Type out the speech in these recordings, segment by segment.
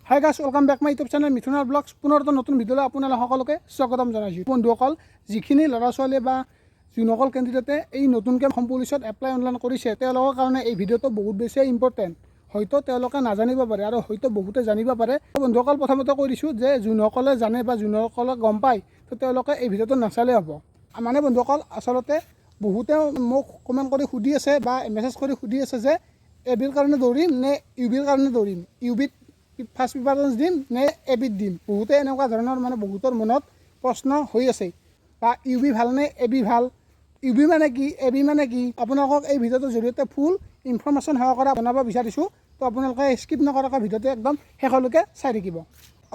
High guys, welcome back my YouTube channel মিথুনৰ vlogs. পুনৰ এটা নতুন ভিডিঅ'লৈ আপোনালোক সকলোকে স্বাগতম জনাইছোঁ। বন্ধুসকল, যিখিনি ল'ৰা ছোৱালী বা যিসকল কেণ্ডিডেটে এই নতুনকৈ অসম পুলিচত এপ্লাই অনলাইন কৰিছে, তেওঁলোকৰ কাৰণে এই ভিডিঅ'টো বহুত বেছি ইম্পৰ্টেণ্ট। হয়তো তেওঁলোকে নাজানিব পাৰে আৰু হয়তো বহুতে জানিব পাৰে। বন্ধুসকল, প্ৰথমতে কৈ দিছোঁ যে যোনসকলে জানে বা যোনসকলে গম পায়, তো তেওঁলোকে এই ভিডিঅ'টো নাচালে হ'ব। মানে বন্ধুসকল, আচলতে বহুতে মোক কমেণ্ট কৰি সুধি আছে বা মেছেজ কৰি সুধি আছে যে এ বিৰ কাৰণে দৌৰিম নে ইউ বিৰ কাৰণে দৌৰিম, ইউ বিত ফাৰ্ষ্ট প্ৰিফাৰেঞ্চ দিম নে এ বিত দিম। বহুতে এনেকুৱা ধৰণৰ বহুতৰ মনত প্ৰশ্ন হৈ আছে, বা ইউ বি ভাল নে এ বি ভাল, ইউ বি মানে কি, এ বি মানে কি। আপোনালোকক এই ভিডিঅ'টোৰ জৰিয়তে ফুল ইনফৰ্মেশ্যন সহকাৰে জনাব বিচাৰিছোঁ। তো আপোনালোকে স্কিপ নকৰাকৈ ভিডিঅ'টো একদম শেষলৈকে চাই থাকিব।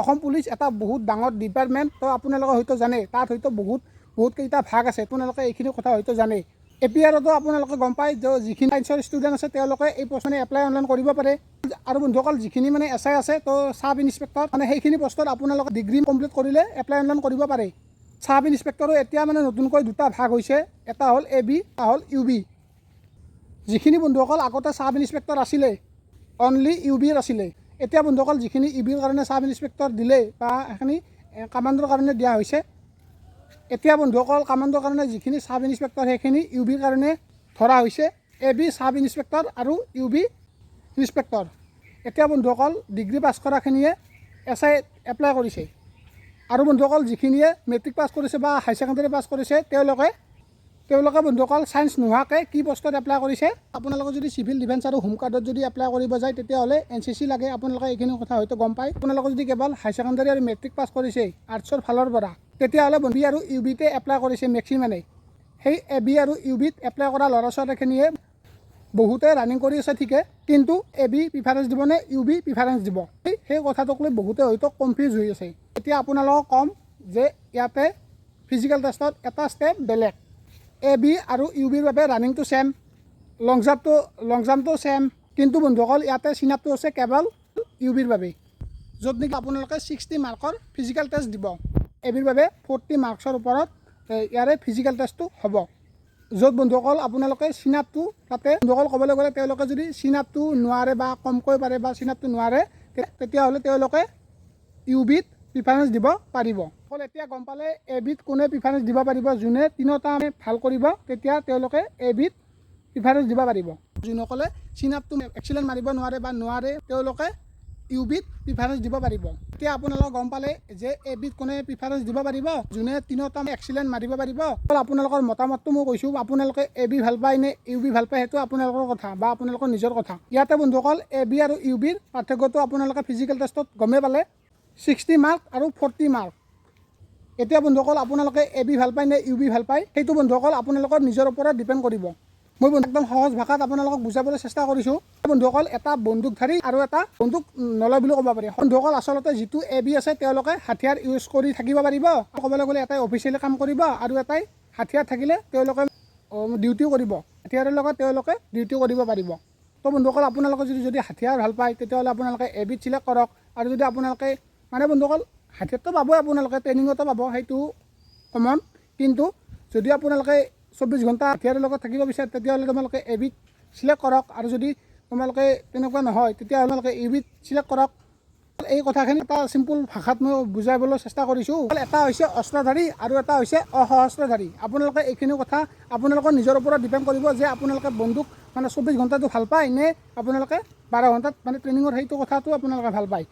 অসম পুলিচ এটা বহুত ডাঙৰ ডিপাৰ্টমেণ্ট। তো আপোনালোকে হয়তো জানে তাত হয়তো বহুতকেইটা ভাগ আছে। আপোনালোকে এইখিনি কথা হয়তো জানে। এ পি আৰতো আপোনালোকে গম পায় যে যিখিনি সায়েন্সৰ ষ্টুডেণ্ট আছে তেওঁলোকে এই প্ৰশ্নে এপ্লাই অনলাইন কৰিব পাৰে। আৰু বন্ধুসকল, যিখিনি এছ আই আছে, তো চাব ইনস্পেক্টৰ সেইখিনি পোষ্টত আপোনালোকে ডিগ্ৰী কমপ্লিট কৰিলে এপ্লাই অনলাইন কৰিব পাৰে। চাব ইনস্পেক্টৰো এতিয়া নতুনকৈ দুটা ভাগ হৈছে, এটা হ'ল এ বি, এটা হ'ল ইউ বি। যিখিনি বন্ধুসকল আগতে চাব ইনস্পেক্টৰ আছিলে, অনলি ইউ বিৰ আছিলে। এতিয়া বন্ধুসকল, যিখিনি ইউ বিৰ কাৰণে চাব ইনস্পেক্টৰ দিলে বা সেইখিনি কামাণ্ডৰ কাৰণে দিয়া হৈছে, এতিয়া বন্ধুসকল কামাণ্ডৰ কাৰণে যিখিনি চাব ইনস্পেক্টৰ সেইখিনি ইউ বিৰ কাৰণে ধৰা হৈছে। এ বি চাব ইনস্পেক্টৰ আৰু ইউ বি ইনস্পেক্টৰ। এতিয়া বন্ধুসকল, ডিগ্ৰী পাছ কৰাখিনিয়ে এছ আই এপ্লাই কৰিছে। আৰু বন্ধুসকল, যিখিনিয়ে মেট্ৰিক পাছ কৰিছে বা হাই ছেকেণ্ডেৰী পাছ কৰিছে, তেওঁলোকে বন্ধুসকল ছায়েন্স নোহোৱাকৈ কি পোষ্টত এপ্লাই কৰিছে। আপোনালোকে যদি চিভিল ডিফেন্স আৰু হোম গাৰ্ডত যদি এপ্লাই কৰিব যায়, তেতিয়াহ'লে NCC লাগে। আপোনালোকে এইখিনি কথা হয়তো গম পায়। আপোনালোকে যদি কেৱল হাই ছেকেণ্ডেৰী আৰু মেট্ৰিক পাছ কৰিছে আৰ্টছৰ ফালৰ পৰা, তেতিয়াহ'লে বি আৰু ইউ বিতে এপ্লাই কৰিছে মেক্সিমানে। সেই এ বি আৰু ইউ বিত এপ্লাই কৰা ল'ৰা ছোৱালীখিনিয়ে বহুতে ৰানিং কৰি আছে ঠিকে, কিন্তু এ বি প্ৰিফাৰেঞ্চ দিব নে ইউ বি প্ৰিফাৰেঞ্চ দিব, সেই কথাটোক লৈ বহুতে হয়তো কনফিউজ হৈ আছে। এতিয়া আপোনালোকক ক'ম যে ইয়াতে ফিজিকেল টেষ্টত এটা ষ্টেপ বেলেগ। এ বি আৰু ইউ বিৰ বাবে ৰানিংটো ছেম, লং জাম্পটো ছেম, কিন্তু বন্ধুসকল ইয়াতে চিনাপটো আছে কেৱল ইউ বিৰ বাবে, য'ত নেকি আপোনালোকে 60 মাৰ্কৰ ফিজিকেল টেষ্ট দিব। এ বিৰ বাবে 40 মাৰ্কছৰ ওপৰত ইয়াৰে ফিজিকেল টেষ্টটো হ'ব। য'ত বন্ধুসকল আপোনালোকে চিনাপটো তাতে বন্ধুসকল ক'বলৈ গ'লে, তেওঁলোকে যদি চিনাপটো নোৱাৰে বা কমকৈ পাৰে বা চিনাপটো নোৱাৰে, তেতিয়াহ'লে তেওঁলোকে ইউ বিত প্ৰিফাৰেঞ্চ দিব পাৰিব। অকল এতিয়া গম পালে এ বিত কোনে প্ৰিফাৰেঞ্চ দিব পাৰিব। যোনে তিনিটা ভাল কৰিব, তেতিয়া তেওঁলোকে এ বিত প্ৰিফাৰেঞ্চ দিব পাৰিব। যোনসকলে চিনাপটো এক্সিলেণ্ট মাৰিব নোৱাৰে, তেওঁলোকে ইউ বিত প্ৰিফাৰেঞ্চ দিব পাৰিব। এতিয়া আপোনালোকে গম পালে যে এ বিত কোনে প্ৰিফাৰেঞ্চ দিব পাৰিব, যোনে তিনিটা এক্সিলেণ্ট মাৰিব পাৰিব। আপোনালোকৰ মতামতটো মই কৈছোঁ, আপোনালোকে এ বি ভাল পায় নে ইউ বি ভাল পায়, সেইটো আপোনালোকৰ কথা বা আপোনালোকৰ নিজৰ কথা। ইয়াতে বন্ধুসকল এ বি আৰু ইউ বিৰ পাৰ্থক্যটো আপোনালোকে ফিজিকেল টেষ্টত গমেই পালে, 60 মাৰ্ক আৰু 40 মাৰ্ক। এতিয়া বন্ধুসকল, আপোনালোকে এ বি ভাল পায় নে ইউ বি ভাল পায়, সেইটো বন্ধুসকল আপোনালোকৰ নিজৰ ওপৰত ডিপেণ্ড কৰিব। মই একদম সহজ ভাষাত আপোনালোকক বুজাবলৈ চেষ্টা কৰিছোঁ। বন্ধুসকল, এটা বন্দুকধাৰী আৰু এটা বন্দুক নলয় বুলি ক'ব পাৰি। বন্ধুসকল, আচলতে যিটো এ বি আছে, তেওঁলোকে হাথিয়াৰ ইউজ কৰি থাকিব পাৰিব। ক'বলৈ গ'লে এটাই অফিচিয়েলি কাম কৰিব আৰু এটাই হাথিয়াৰ থাকিলে তেওঁলোকে ডিউটিও কৰিব, হাথিয়াৰৰ লগত তেওঁলোকে ডিউটিও কৰিব পাৰিব। তো বন্ধুসকল, আপোনালোকে যদি হাথিয়াৰ ভাল পায়, তেতিয়াহ'লে আপোনালোকে এ বিত চিলেক্ট কৰক। আৰু যদি আপোনালোকে বন্ধুসকল হাথিয়াৰটো পাবই, আপোনালোকে ট্ৰেইনিঙতো পাব, সেইটো কমন। কিন্তু যদি আপোনালোকে 24 ঘণ্টা হাথিয়াৰৰ লগত থাকিব বিচাৰে, তেতিয়াহ'লে তোমালোকে এ বিত চিলেক্ট কৰক। আৰু যদি তোমালোকে তেনেকুৱা নহয়, তেতিয়াহ'লে তোমালোকে ইউ বিত চিলেক্ট কৰক। এই কথাখিনি এটা চিম্পুল ভাষাত মই বুজাবলৈ চেষ্টা কৰিছোঁ। এটা হৈছে অস্ত্ৰধাৰী আৰু এটা হৈছে অসহস্ত্ৰধাৰী। আপোনালোকে এইখিনি কথা আপোনালোকৰ নিজৰ ওপৰত ডিপেণ্ড কৰিব যে আপোনালোকে বন্দুক 24 ঘণ্টাটো ভাল পায় নে আপোনালোকে 12 ঘণ্টাত ট্ৰেইনিঙৰ সেইটো কথাটো আপোনালোকে ভাল পায়।